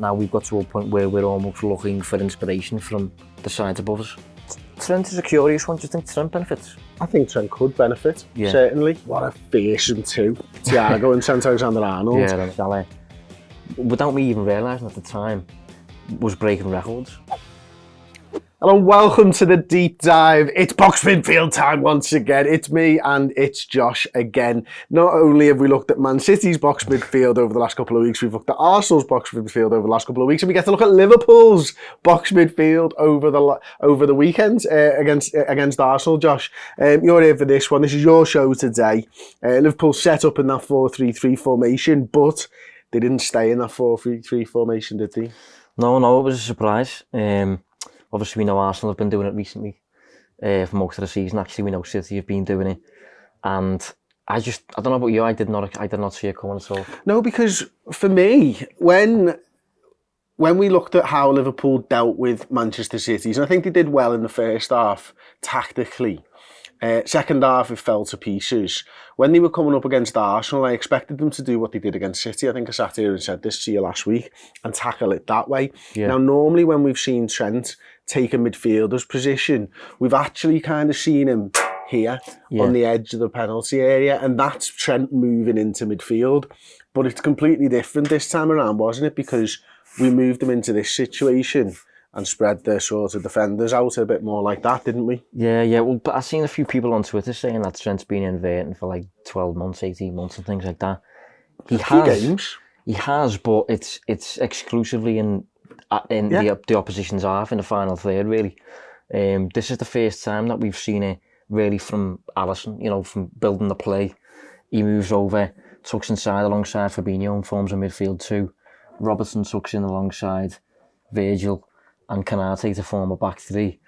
now we've got to a point where we're almost looking for inspiration from the sides above us. Trent is a curious one. Do you think Trent benefits? I think Trent could benefit, certainly. What a fearsome two. Thiago and Trent Alexander-Arnold. Yeah, Salah, without me even realising at the time, was breaking records. Hello, welcome to the deep dive. It's box midfield time once again. It's me and it's Josh again. Not only have we looked at Man City's box midfield over the last couple of weeks, we've looked at Arsenal's box midfield over the last couple of weeks, and we get to look at Liverpool's box midfield over the weekend against Arsenal. Josh, you're here for this one. This is your show today. Liverpool set up in that 4-3-3 formation, but they didn't stay in that 4-3-3 formation, did they? No, it was a surprise. Obviously, we know Arsenal have been doing it recently for most of the season. Actually, we know City have been doing it, and I don't know about you. I did not see it coming at all. No, because for me, when we looked at how Liverpool dealt with Manchester City, and I think they did well in the first half tactically. Second half, it fell to pieces. When they were coming up against Arsenal, I expected them to do what they did against City. I think I sat here and said this to you last week, and tackle it that way. Yeah. Now, normally when we've seen Trent take a midfielder's position, we've actually kind of seen him here on the edge of the penalty area, and that's Trent moving into midfield. But it's completely different this time around, wasn't it? Because we moved him into this situation and spread the sort of defenders out a bit more like that, didn't we? Yeah. Well, but I've seen a few people on Twitter saying that Trent's been inverting for like 12 months, 18 months and things like that. He has, but it's exclusively in the opposition's half, in the final third, really. This is the first time that we've seen it really from Alisson, from building the play. He moves over, tucks inside alongside Fabinho and forms a midfield two. Robertson tucks in alongside Virgil and Kanate to form a back three.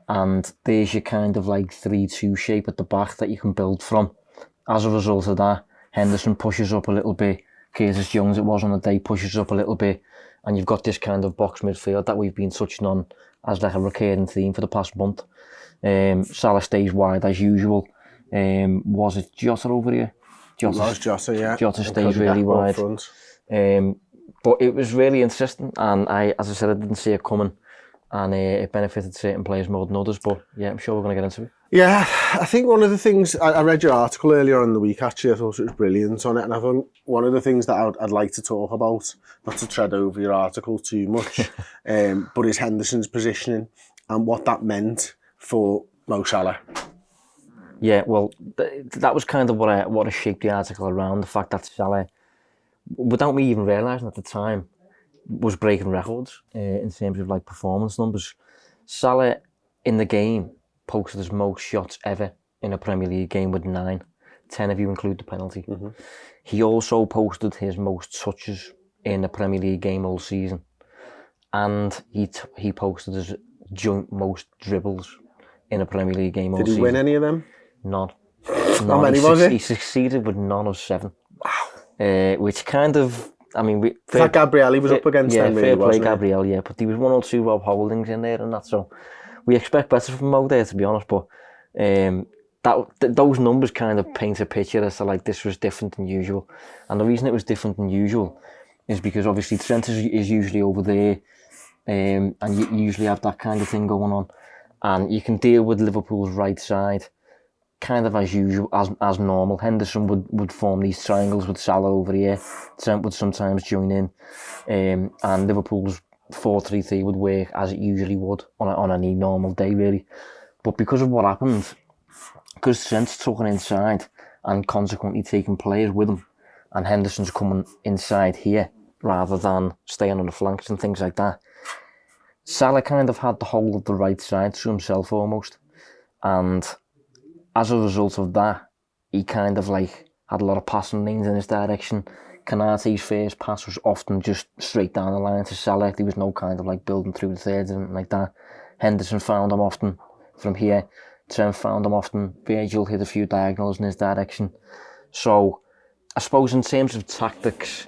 And there's your kind of like 3-2 shape at the back that you can build from. As a result of that, Henderson pushes up a little bit. Curtis Jones, it was on the day, pushes up a little bit. And you've got this kind of box midfield that we've been touching on as like a recurring theme for the past month. Salah stays wide as usual. Was it Jota over here? Jota, yeah. Jota stays really wide. But it was really interesting, and as I said, I didn't see it coming, and it benefited certain players more than others. But yeah, I'm sure we're going to get into it. Yeah, I think one of the things, I read your article earlier in the week, actually. I thought it was brilliant on it, and I think one of the things that I'd like to talk about, not to tread over your article too much, but is Henderson's positioning and what that meant for Mo Salah. Yeah, well, that was kind of what I shaped the article around, the fact that Salah, without me even realising at the time, was breaking records in terms of like performance numbers. Salah in the game posted his most shots ever in a Premier League game with 9. 10 if you include the penalty. Mm-hmm. He also posted his most touches in a Premier League game all season, and he posted his joint most dribbles in a Premier League game all season. Did he win any of them? None. How many was it? He succeeded with none of 7. Wow. Which kind of, I mean... That Gabriel was up against them, really, wasn't it? Yeah, Gabriel, yeah. But there was 1 or 2 Rob Holdings in there and that, so we expect better from Mo there, to be honest, but those numbers kind of paint a picture as to, like, this was different than usual. And the reason it was different than usual is because, obviously, Trent is usually over there, and you usually have that kind of thing going on. And you can deal with Liverpool's right side kind of as usual, as normal. Henderson would form these triangles with Salah over here. Trent would sometimes join in, and Liverpool's 4-3-3 would work as it usually would on any normal day, really. But because of what happened, because Trent's tucking inside and consequently taking players with him, and Henderson's coming inside here rather than staying on the flanks and things like that, Salah kind of had the whole of the right side to himself almost, and as a result of that, he kind of like had a lot of passing lanes in his direction. Kanate's first pass was often just straight down the line to Salah. There was no kind of like building through the thirds and like that. Henderson found him often from here. Trent found him often. Virgil hit a few diagonals in his direction. So I suppose in terms of tactics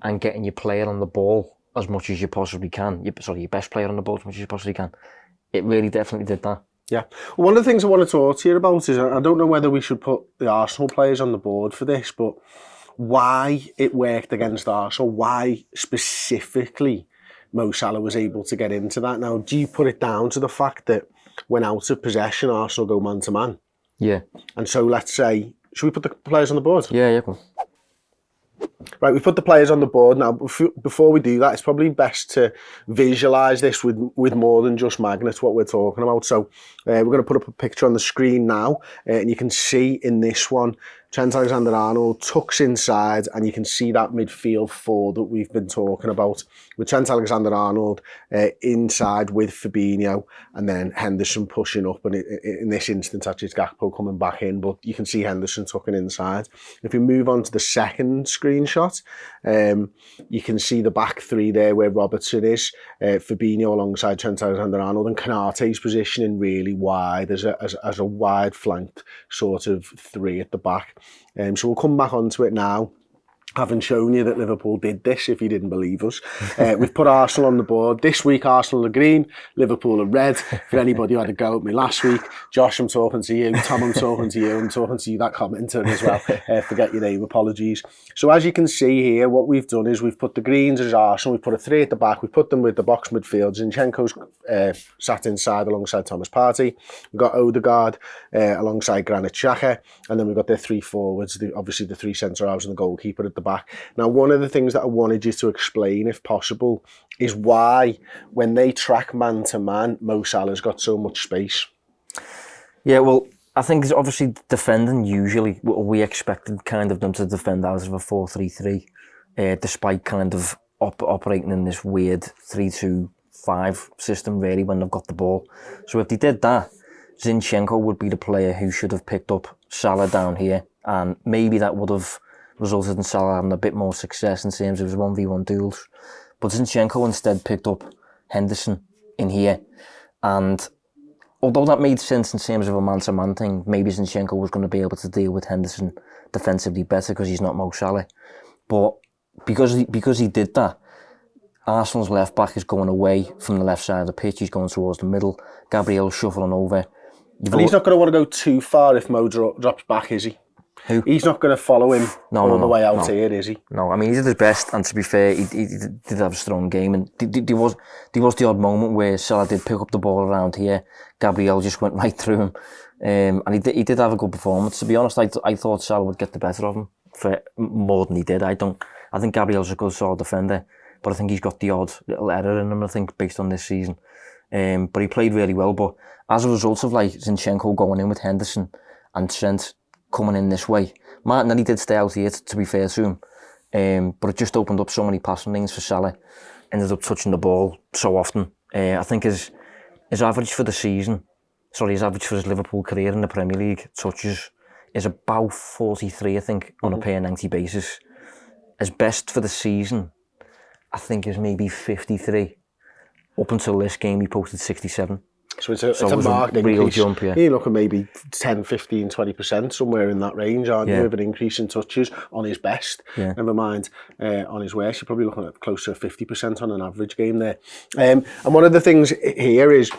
and getting your player on the ball as much as you possibly can, your best player on the ball as much as you possibly can, it really definitely did that. Yeah. Well, one of the things I want to talk to you about is, I don't know whether we should put the Arsenal players on the board for this, but why it worked against Arsenal, why specifically Mo Salah was able to get into that. Now, do you put it down to the fact that when out of possession, Arsenal go man-to-man? Yeah. And so let's say, should we put the players on the board? Yeah, come on. Right, we've put the players on the board. Now, before we do that, it's probably best to visualise this with more than just magnets, what we're talking about. So we're going to put up a picture on the screen now, and you can see in this one, Trent Alexander-Arnold tucks inside, and you can see that midfield four that we've been talking about, with Trent Alexander-Arnold inside with Fabinho, and then Henderson pushing up, and in this instance, actually, it's Gakpo coming back in, but you can see Henderson tucking inside. If we move on to the second screenshot, you can see the back three there where Robertson is, Fabinho alongside Trent Alexander-Arnold, and Konate's positioning really wide as a wide flanked sort of three at the back. So we'll come back onto it now, having shown you that Liverpool did this, if you didn't believe us. We've put Arsenal on the board. This week, Arsenal are green, Liverpool are red. For anybody who had a go at me last week, Josh, I'm talking to you. Tom, I'm talking to you. I'm talking to you, that commenter as well. Forget your name, apologies. So as you can see here, what we've done is we've put the greens as Arsenal, we've put a three at the back, we've put them with the box midfield. Zinchenko's sat inside alongside Thomas Partey. We've got Odegaard alongside Granit Xhaka, and then we've got their three forwards, obviously the three centre-halves and the goalkeeper at the back. Now, one of the things that I wanted you to explain, if possible, is why, when they track man-to-man, Mo Salah's got so much space. Yeah, well, I think it's obviously defending, usually, we expected kind of them to defend out of a 4-3-3, despite kind of operating in this weird 3-2-5 system, really, when they've got the ball. So if they did that, Zinchenko would be the player who should have picked up Salah down here, and maybe that would have resulted in Salah having a bit more success in terms of his 1v1 duels. But Zinchenko instead picked up Henderson in here. And although that made sense in terms of a man-to-man thing, maybe Zinchenko was going to be able to deal with Henderson defensively better because he's not Mo Salah. But because he did that, Arsenal's left-back is going away from the left side of the pitch. He's going towards the middle. Gabriel's shuffling over. And he's not going to want to go too far if Mo drops back, is he? Who? He's not going to follow him all the way out here, is he? No, I mean, he did his best, and to be fair, he did have a strong game, and there was the odd moment where Salah did pick up the ball around here. Gabriel just went right through him, and he did have a good performance. To be honest, I thought Salah would get the better of him for more than he did. I think Gabriel's a good solid defender, but I think he's got the odd little error in him, I think, based on this season. But he played really well, but as a result of like Zinchenko going in with Henderson and Trent coming in this way, Martinelli did stay out here, to be fair to him, but it just opened up so many passing lanes for Salah. Ended up touching the ball so often. I think his average for the season, his average for his Liverpool career in the Premier League touches is about 43, I think, on a per 90 basis. His best for the season, I think, is maybe 53. Up until this game, he posted 67. So it's a marked real increase. Jump, yeah. You're looking maybe 10, 15, 20%, somewhere in that range, aren't you, of an increase in touches on his best. Yeah. Never mind on his worst. You're probably looking at close to 50% on an average game there. And one of the things here is,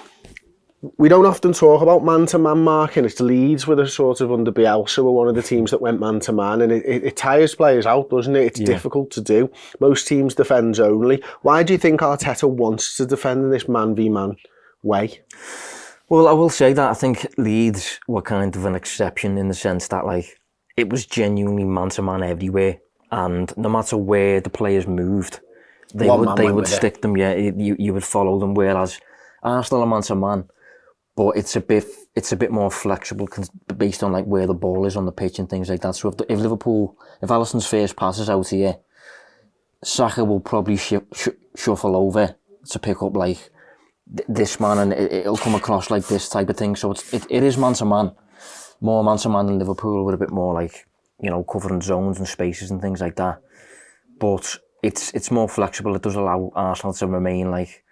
we don't often talk about man-to-man marking. It's Leeds with a sort of under Bielsa were one of the teams that went man-to-man, and it tires players out, doesn't it? It's difficult to do. Most teams defend only. Why do you think Arteta wants to defend in this man-v-man way? Well, I will say that I think Leeds were kind of an exception in the sense that, like, it was genuinely man-to-man everywhere, and no matter where the players moved, they would stick them. Yeah, you would follow them. Whereas Arsenal are man-to-man, but it's a bit more flexible based on like where the ball is on the pitch and things like that. So if Alisson's first pass is out here, Saka will probably shuffle over to pick up like this man, and it'll come across like this type of thing. So it is man-to-man, more man-to-man than Liverpool, with a bit more like, you know, covering zones and spaces and things like that. But it's more flexible. It does allow Arsenal to remain like,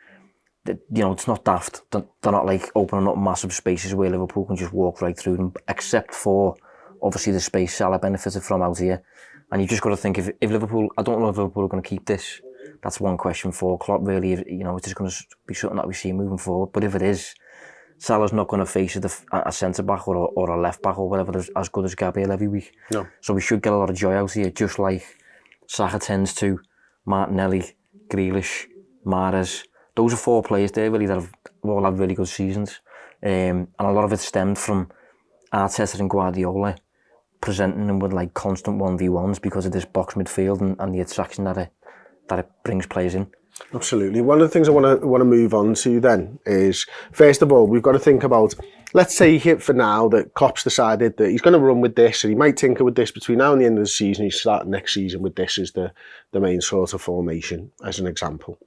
you know, it's not daft. They're not like opening up massive spaces where Liverpool can just walk right through them, except for obviously the space Salah benefited from out here. And you just got to think, if Liverpool, I don't know if Liverpool are going to keep this. That's one question for Klopp, really. You know, it's just going to be something that we see moving forward. But if it is, Salah's not going to face a centre-back or a left-back or whatever as good as Gabriel every week. No. So we should get a lot of joy out here, just like Saka tends to, Martinelli, Grealish, Mahrez. Those are 4 players there really that have all had really good seasons. And a lot of it stemmed from Arteta and Guardiola presenting them with like constant 1v1s because of this box midfield and the attraction that it brings players in. Absolutely. One of the things I want to move on to then is, first of all, we've got to think about, let's say for now that Klopp's decided that he's going to run with this, and he might tinker with this between now and the end of the season. He's starting next season with this as the main sort of formation, as an example.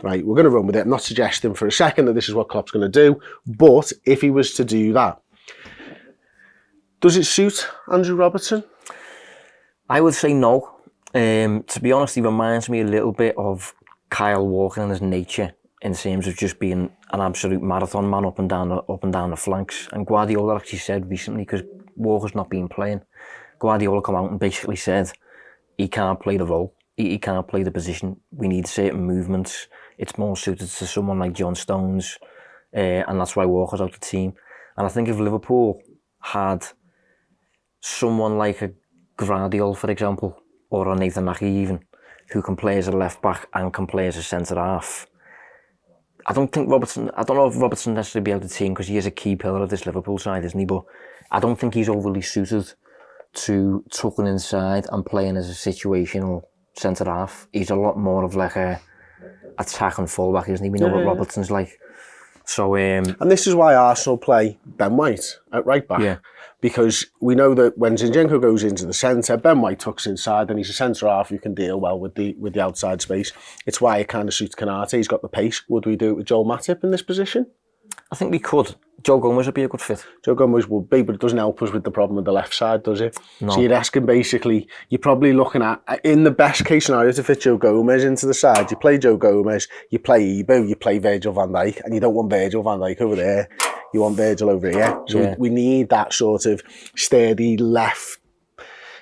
Right, we're going to run with it. I'm not suggesting for a second that this is what Klopp's going to do, but if he was to do that, does it suit Andrew Robertson? I would say no. To be honest, he reminds me a little bit of Kyle Walker in his nature, in terms of just being an absolute marathon man up and down the flanks. And Guardiola actually said recently, because Walker's not been playing, Guardiola come out and basically said he can't play the role, he can't play the position. We need certain movements. It's more suited to someone like John Stones, and that's why Walker's out the team. And I think if Liverpool had someone like a Guardiola, for example, or a Nathan Ake even, who can play as a left back and can play as a centre half, I don't know if Robertson necessarily be out of the team because he is a key pillar of this Liverpool side, isn't he? But I don't think he's overly suited to tucking inside and playing as a situational centre half. He's a lot more of like a attacking fullback, isn't he? We know what Robertson's like. So, and this is why Arsenal play Ben White at right back. Yeah. Because we know that when Zinchenko goes into the centre, Ben White tucks inside and he's a centre half who can deal well with the outside space. It's why it kind of suits Konate. He's got the pace. Would we do it with Joel Matip in this position? I think we could. Joe Gomez would be a good fit. Joe Gomez would be, but it doesn't help us with the problem with the left side, does it? No. So you're asking basically, you're probably looking at, in the best case scenario to fit Joe Gomez into the side, you play Joe Gomez, you play Ebo, you play Virgil van Dijk, and you don't want Virgil van Dijk over there. You want Virgil over here. So we need that sort of sturdy left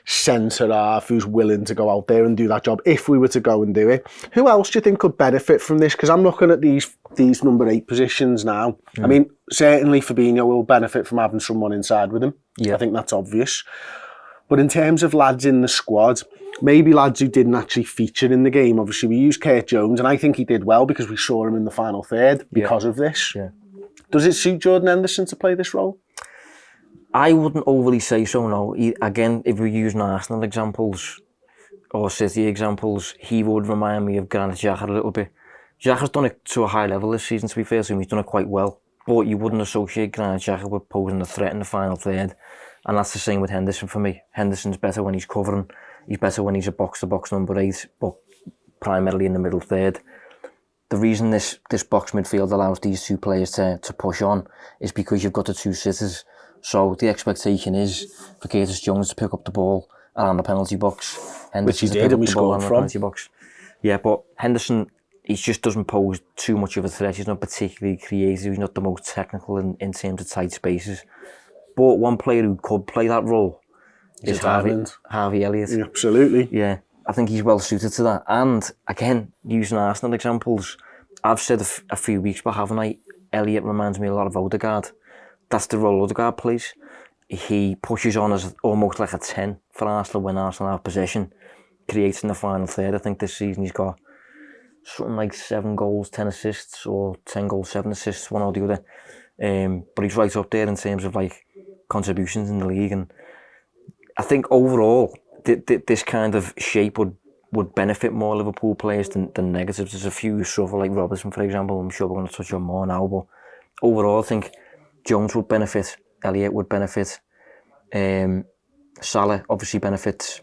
centre half who's willing to go out there and do that job if we were to go and do it. Who else do you think could benefit from this? Because I'm looking at these number 8 positions now. I mean, certainly Fabinho will benefit from having someone inside with him. Yeah. I think that's obvious. But in terms of lads in the squad, maybe lads who didn't actually feature in the game. Obviously, we used Kurt Jones, and I think he did well because we saw him in the final third because of this. Yeah. Does it suit Jordan Henderson to play this role? I wouldn't overly say so, no. Again, if we're using Arsenal examples or City examples, he would remind me of Granit Xhaka a little bit. Xhaka's done it to a high level this season, to be fair to him. He's done it quite well. But you wouldn't associate Granit Xhaka with posing a threat in the final third. And that's the same with Henderson for me. Henderson's better when he's covering. He's better when he's a box-to-box number 8, but primarily in the middle third. The reason this box midfield allows these two players to push on is because you've got the two sitters. So the expectation is for Curtis Jones to pick up the ball around the penalty box. Which he did, and we scored from. Penalty box. Yeah, but Henderson, he just doesn't pose too much of a threat. He's not particularly creative. He's not the most technical in terms of tight spaces. But one player who could play that role is Harvey Elliott. Yeah, absolutely. Yeah. I think he's well suited to that. And again, using Arsenal examples, I've said a few weeks back, haven't I? Elliott reminds me a lot of Odegaard. That's the role Odegaard plays. He pushes on as almost like a 10 for Arsenal when Arsenal have possession, creates in the final third. I think this season he's got something like 7 goals, 10 assists, or 10 goals, 7 assists, one or the other. But he's right up there in terms of like contributions in the league. And I think overall, this kind of shape would benefit more Liverpool players than negatives. There's a few who suffer, like Robertson, for example. I'm sure we're going to touch on more now, but overall I think Jones would benefit, Elliott would benefit, Salah obviously benefits,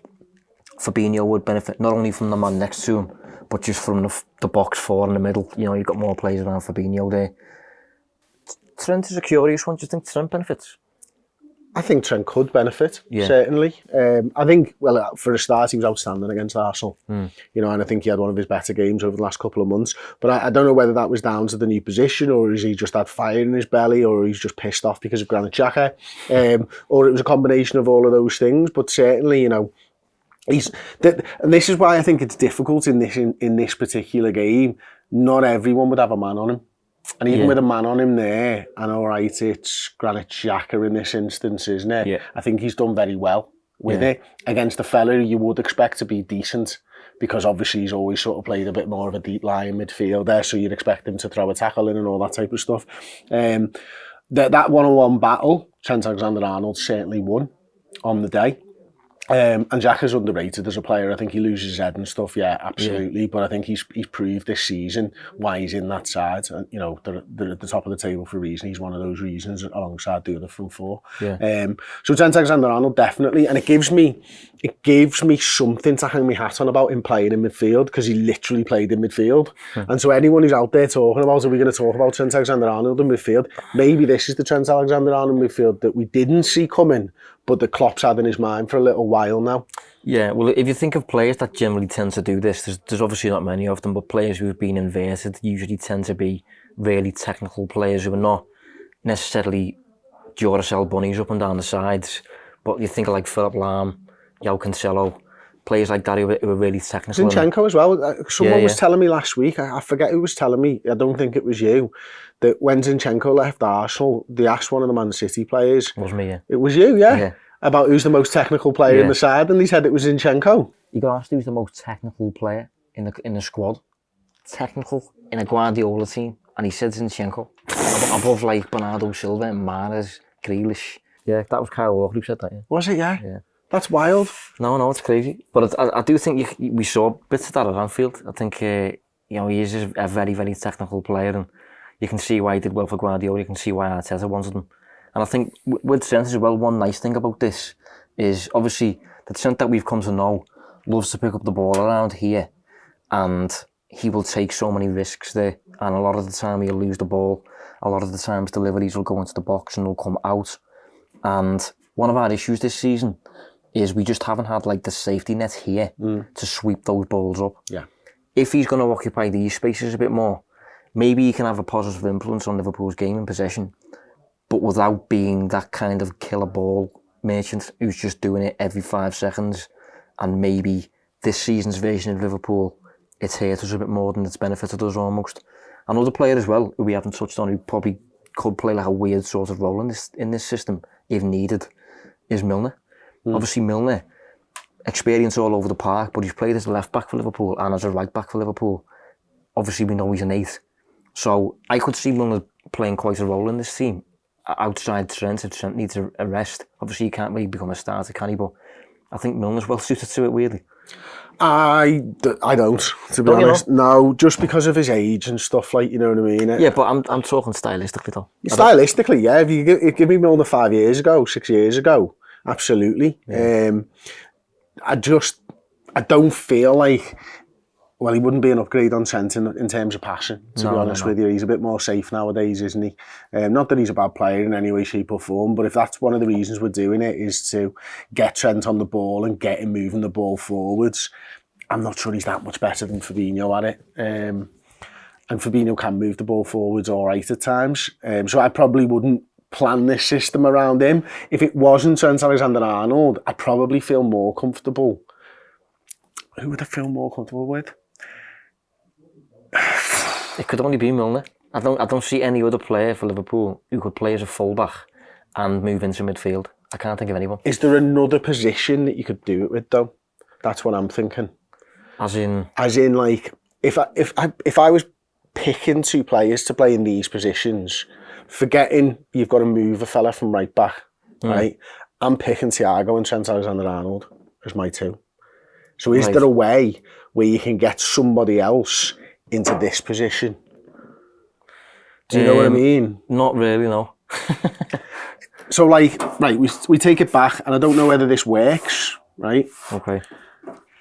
Fabinho would benefit, not only from the man next to him, but just from the box 4 in the middle. You know, you've got more players around Fabinho there. Trent is a curious one. Do you think Trent benefits? I think Trent could benefit, certainly. I think, well, for a start, he was outstanding against Arsenal. You know, and I think he had one of his better games over the last couple of months. But I don't know whether that was down to the new position, or is he just had fire in his belly, or he's just pissed off because of Granit Xhaka, or it was a combination of all of those things. But certainly, you know, and this is why I think it's difficult in this particular game. Not everyone would have a man on him. And even with a man on him there, and all right, it's Granit Xhaka in this instance, isn't it? Yeah. I think he's done very well with it against a fella who you would expect to be decent because obviously he's always sort of played a bit more of a deep lying midfielder, so you'd expect him to throw a tackle in and all that type of stuff. That one-on-one battle, Trent Alexander-Arnold certainly won on the day. And Jack is underrated as a player. I think he loses his head and stuff, yeah, absolutely. Yeah. But I think he's proved this season why he's in that side. And, you know, they're at the top of the table for a reason. He's one of those reasons alongside the other front four. Yeah. So Trent Alexander-Arnold, definitely. And it gives me something to hang my hat on about him playing in midfield, because he literally played in midfield. And so anyone who's out there talking about, are we going to talk about Trent Alexander-Arnold in midfield? Maybe this is the Trent Alexander-Arnold midfield that we didn't see coming, but the Klopp's had in his mind for a little while now. Yeah, well, if you think of players that generally tend to do this, there's obviously not many of them, but players who have been inverted usually tend to be really technical players who are not necessarily Duracell bunnies up and down the sides. But you think of like Philip Lahm, João Cancelo, players like that who are really technical. Zinchenko as well. Someone was telling me last week, I forget who was telling me, I don't think it was you, that when Zinchenko left Arsenal, they asked one of the Man City players. It was me, yeah. It was you, yeah? About who's the most technical player in the side, and they said it was Zinchenko. You got asked who's the most technical player in the squad. Technical in a Guardiola team, and he said Zinchenko. Above like Bernardo Silva and Mahrez, Grealish. Yeah, that was Kyle Walker who said that, yeah. Was it, yeah? Yeah. That's wild. No, it's crazy. But I do think we saw bits of that at Anfield. I think you know, he is a very, very technical player, and you can see why he did well for Guardiola. You can see why Arteta wanted him. And I think with Trent as well, one nice thing about this is obviously the Trent that we've come to know loves to pick up the ball around here, and he will take so many risks there. And a lot of the time he'll lose the ball. A lot of the times deliveries will go into the box and they'll come out. And one of our issues this season is we just haven't had like the safety net here to sweep those balls up. Yeah. If he's going to occupy these spaces a bit more, maybe he can have a positive influence on Liverpool's game in possession, but without being that kind of killer ball merchant who's just doing it every 5 seconds. And maybe this season's version of Liverpool, it's hurt us a bit more than it's benefited us almost. Another player as well, who we haven't touched on, who probably could play like a weird sort of role in this system, if needed, is Milner. Obviously Milner, experience all over the park, but he's played as a left back for Liverpool and as a right back for Liverpool. Obviously we know he's an 8. So I could see Milner playing quite a role in this team. Outside Trent, if Trent needs a rest. Obviously he can't really become a starter, can he? But I think Milner's well suited to it, weirdly. I don't, to be honest. No, just because of his age and stuff, like, you know what I mean? Yeah, but I'm talking stylistically though. Stylistically, yeah. If you give me Milner 5 years ago, 6 years ago, absolutely. Yeah. I don't feel like, well, he wouldn't be an upgrade on Trent in terms of passion, to be honest with you. He's a bit more safe nowadays, isn't he? Not that he's a bad player in any way, shape or form, but if that's one of the reasons we're doing it, is to get Trent on the ball and get him moving the ball forwards, I'm not sure he's that much better than Fabinho at it. And Fabinho can move the ball forwards all right at times. So I probably wouldn't plan this system around him. If it wasn't Trent Alexander-Arnold, I'd probably feel more comfortable. Who would I feel more comfortable with? It could only be Milner. I don't see any other player for Liverpool who could play as a fullback and move into midfield. I can't think of anyone. Is there another position that you could do it with though? That's what I'm thinking. As in like, if I was picking 2 players to play in these positions, forgetting you've got to move a fella from right back, right? I'm picking Thiago and Trent Alexander-Arnold as my 2. So is there a way where you can get somebody else into this position? Do you know what I mean? Not really, no. So like, right, we take it back, and I don't know whether this works, right? Okay.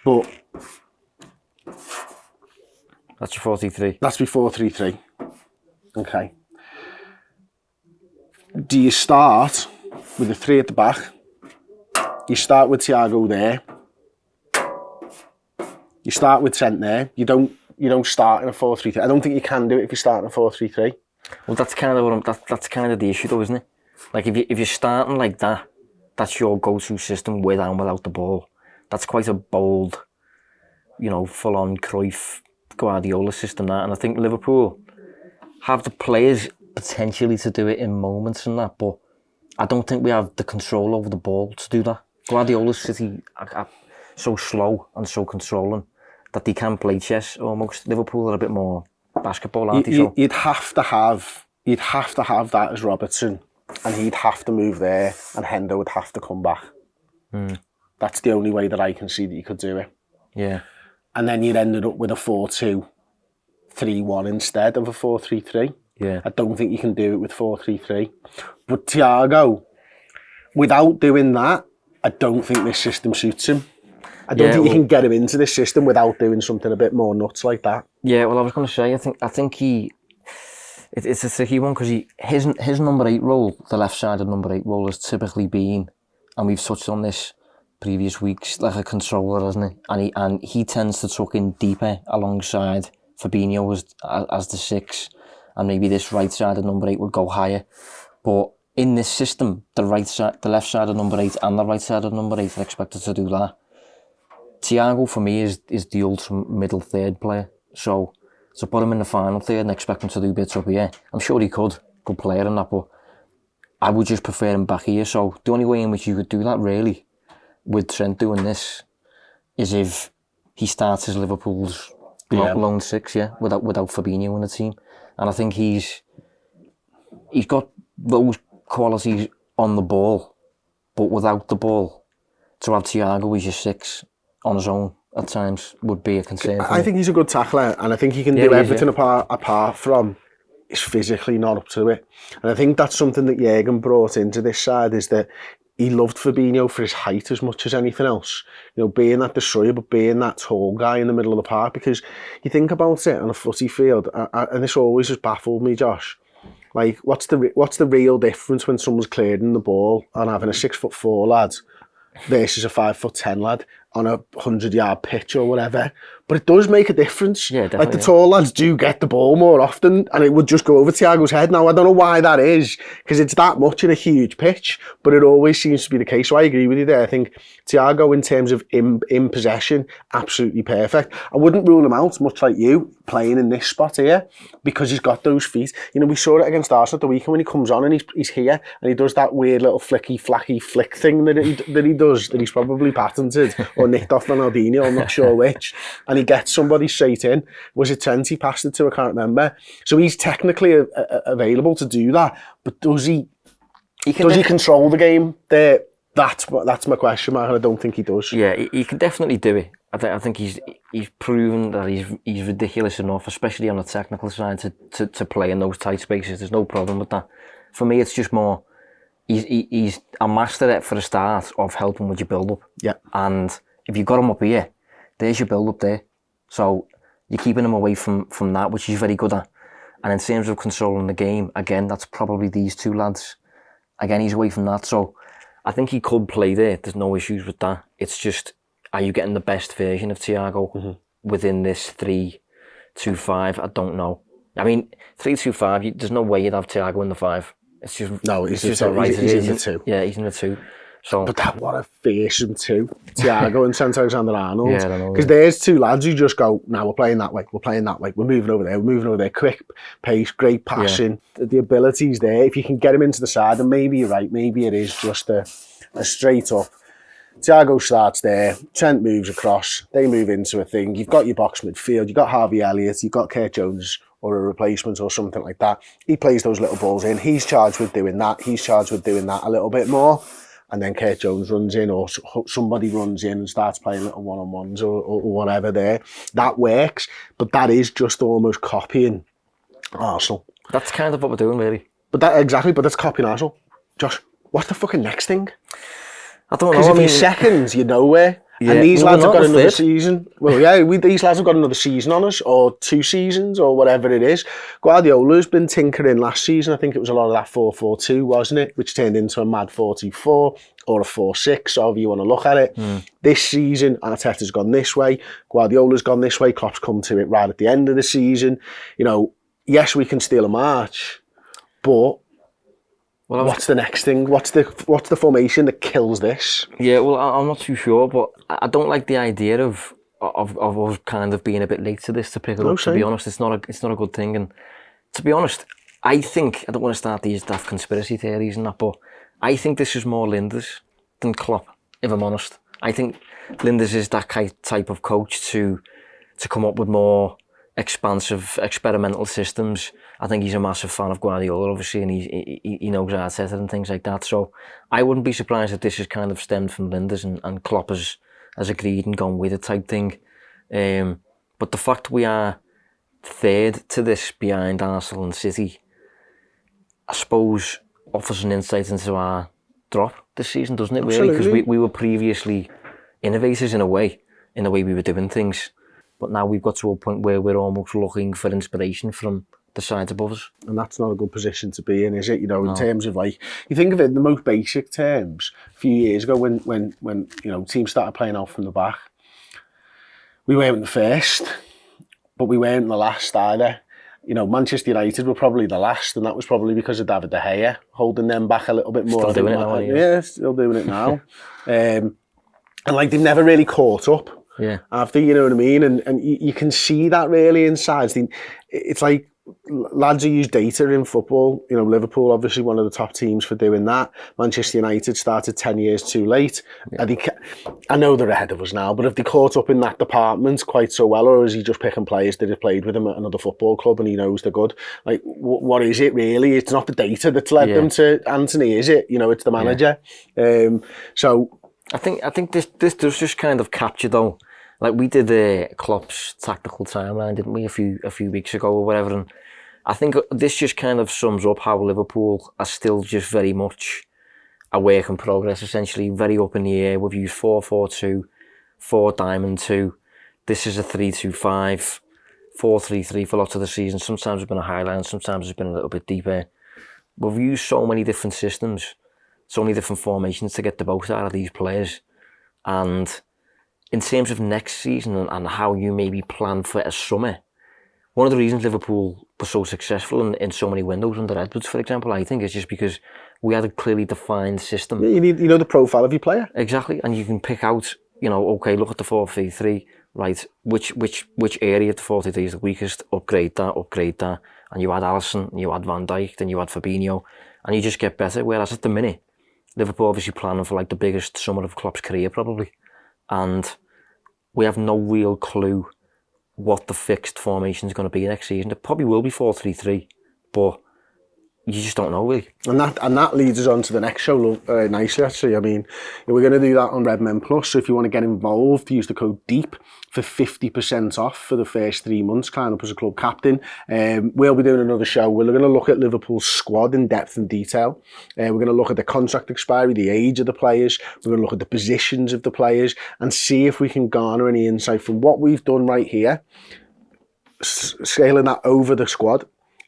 But that's your 4-3-3. That's your 4-3-3. Okay. Do you start with the 3 at the back? You start with Thiago there. You start with Trent there. You don't start in a 4-3-3. I don't think you can do it if you start in a 4-3-3. Well, that's kind of that's kind of the issue, though, isn't it? Like if you're starting like that, that's your go-to system with and without the ball. That's quite a bold, you know, full-on Cruyff Guardiola system, that. And I think Liverpool have the players potentially to do it in moments and that, but I don't think we have the control over the ball to do that. Guardiola's City are so slow and so controlling that they can play chess almost. Liverpool are a bit more basketball, aren't they? You'd have to have that as Robertson, and he'd have to move there, and Hendo would have to come back. That's the only way that I can see that you could do it. Yeah. And then you'd ended up with a 4-2-3-1 instead of a 4-3-3. Yeah. I don't think you can do it with 4-3-3. But Thiago, without doing that, I don't think this system suits him. I don't think you can get him into this system without doing something a bit more nuts like that. Yeah, well, I was going to say, I think it's a tricky one because his number 8 role, the left-sided number 8 role, has typically been, and we've touched on this previous weeks, like a controller, hasn't it? And he tends to tuck in deeper alongside Fabinho as the 6, and maybe this right-sided number 8 would go higher. But in this system, the left-sided number 8 and the right-sided number 8 are expected to do that. Thiago, for me, is the ultimate middle third player. So to put him in the final third and expect him to do bits up here, I'm sure he could. Good player in that, but I would just prefer him back here. So the only way in which you could do that, really, with Trent doing this, is if he starts as Liverpool's lone 6, without Fabinho in the team. And I think he's got those qualities on the ball, but without the ball, to have Thiago as your 6 on his own at times would be a concern. I think he's a good tackler, and I think he can do everything apart from he's physically not up to it. And I think that's something that Jürgen brought into this side, is that he loved Fabinho for his height as much as anything else. You know, being that destroyer, but being that tall guy in the middle of the park. Because you think about it on a footy field, and this always has baffled me, Josh. Like, what's the real difference when someone's clearing the ball and having a 6'4" lad versus a 5'10" lad on a 100-yard pitch or whatever? But it does make a difference. Yeah, definitely. Like, the tall lads do get the ball more often, and it would just go over Thiago's head. Now, I don't know why that is, because it's that much in a huge pitch, but it always seems to be the case. So I agree with you there. I think Thiago, in terms of in possession, absolutely perfect. I wouldn't rule him out, much like you, playing in this spot here, because he's got those feet. You know, we saw it against Arsenal the weekend when he comes on and he's here, and he does that weird little flacky flick thing that he does, that he's probably patented or nicked off Ronaldinho, I'm not sure which. And he gets somebody straight in. Was it Trent he passed it to? I can't remember. So he's technically available to do that, but does he control the game there? That's my question mark, and I don't think he does. Yeah, he can definitely do it. I think he's proven that he's ridiculous enough, especially on the technical side, to play in those tight spaces. There's no problem with that. For me, it's just more he's a master at, for the start, of helping with your build up. Yeah. And if you've got him up here, there's your build up there. So you're keeping him away from that, which he's very good at. And in terms of controlling the game, again, that's probably these 2 lads. Again, he's away from that. So I think he could play there. There's no issues with that. It's just, are you getting the best version of Thiago within this 3-2-5? I don't know. I mean, 3-2-5, there's no way you'd have Thiago in the 5. It's just he's in the 2. Yeah, he's in the 2. So, but that, what a fearsome 2, Thiago and Trent Alexander-Arnold. Yeah, I don't know. Because there's 2 lads who just go, now we're playing that way, we're moving over there, quick pace, great passing, the ability's there. If you can get him into the side, and maybe you're right, maybe it is just a straight up. Thiago starts there, Trent moves across, they move into a thing, you've got your box midfield, you've got Harvey Elliott, you've got Kurt Jones or a replacement or something like that. He plays those little balls in, he's charged with doing that a little bit more. And then Kurt Jones runs in, or somebody runs in and starts playing little one-on-ones or whatever there. That works, but that is just almost copying Arsenal. That's kind of what we're doing, really. But that's copying Arsenal. Josh, what's the fucking next thing? I don't know. Because if he's seconds, you're nowhere. Yeah. And these lads have got another season. Well, yeah, these lads have got another season on us, or 2 seasons, or whatever it is. Guardiola's been tinkering last season. I think it was a lot of that 4-4-2, wasn't it? Which turned into a mad 4-2-4 or a 4-6, however you want to look at it. This season, Arteta's gone this way. Guardiola's gone this way. Klopp's come to it right at the end of the season. You know, yes, we can steal a march, but what's the next thing? What's the formation that kills this? Yeah, well, I'm not too sure, but I don't like the idea of us kind of being a bit late to this to pick it up. To be honest, it's not a good thing. And to be honest, I think, I don't want to start these daft conspiracy theories and that, but I think this is more Linders than Klopp, if I'm honest. I think Linders is that type of coach to to come up with more expansive, experimental systems. I think he's a massive fan of Guardiola, obviously, and he knows Arteta and things like that. So I wouldn't be surprised if this is kind of stemmed from Linders and Klopp has agreed and gone with it type thing. But the fact we are third to this behind Arsenal and City, I suppose offers an insight into our drop this season, doesn't it, really? Because we were previously innovators in a way, in the way we were doing things. But now we've got to a point where we're almost looking for inspiration from the sides above us. And that's not a good position to be in, is it? You know, in terms of like, you think of it in the most basic terms, a few years ago when you know, teams started playing out from the back, we weren't the first, but we weren't the last either. You know, Manchester United were probably the last, and that was probably because of David De Gea holding them back a little bit more. Still doing it now, yeah, still doing it now. And like, they've never really caught up. Yeah. After, you know what I mean? And you can see that really inside. It's like, lads who use data in football. You know, Liverpool, obviously one of the top teams for doing that. Manchester United started 10 years too late. Yeah. I know they're ahead of us now, but have they caught up in that department quite so well, or is he just picking players that have played with him at another football club and he knows they're good? Like, what is it really? It's not the data that's led them to Anthony, is it? You know, it's the manager. So I think this does just kind of capture, though. Like, we did Klopp's tactical timeline, didn't we, a few weeks ago or whatever, and I think this just kind of sums up how Liverpool are still just very much a work in progress, essentially, very up in the air. We've used 4-4-2, 4-diamond-2. This is a 3-2-5, 4-3-3 for lots of the season. Sometimes it's been a high line, sometimes it's been a little bit deeper. We've used so many different systems, so many different formations to get the most out of these players. And in terms of next season and how you maybe plan for a summer, one of the reasons Liverpool was so successful in so many windows under Edwards, for example, I think, is just because we had a clearly defined system. Yeah, you know the profile of your player. Exactly, and you can pick out, you know, okay, look at the 4-3-3, right, which area of the 4-3-3 is the weakest, upgrade that, and you had Alisson, you had Van Dijk, then you had Fabinho, and you just get better, whereas at the minute, Liverpool obviously planning for like the biggest summer of Klopp's career probably, and we have no real clue what the fixed formation is going to be next season. It probably will be 4-3-3, but you just don't know really. And that leads us on to the next show very nicely, actually. I mean, we're going to do that on Redmen Plus, so if you want to get involved, use the code DEEP for 50% off for the first 3 months, sign up as a club captain. We'll be doing another show. We're going to look at Liverpool's squad in depth and detail. We're going to look at the contract expiry, the age of the players. We're going to look at the positions of the players and see if we can garner any insight from what we've done right here, scaling that over the squad,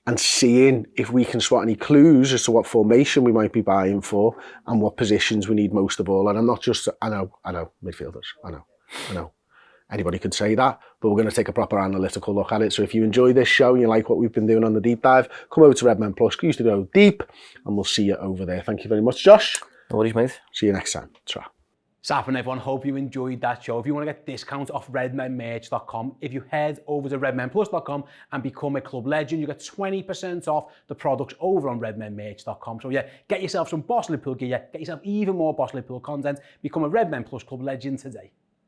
and seeing if we can spot any clues as to what formation we might be buying for and what positions we need most of all. And I'm not just, I know, midfielders, I know. Anybody could say that, but we're going to take a proper analytical look at it. So if you enjoy this show and you like what we've been doing on the deep dive, come over to Redmen Plus, use the code DEEP, and we'll see you over there. Thank you very much, Josh. No worries, mate. See you next time. Ta-ra. Sapping everyone, hope you enjoyed that show. If you want to get discounts off redmenmerch.com, if you head over to redmenplus.com and become a club legend, you get 20% off the products over on redmenmerch.com. So yeah, get yourself some Boss Liverpool gear, get yourself even more Boss Liverpool content, become a Redmen Plus club legend today.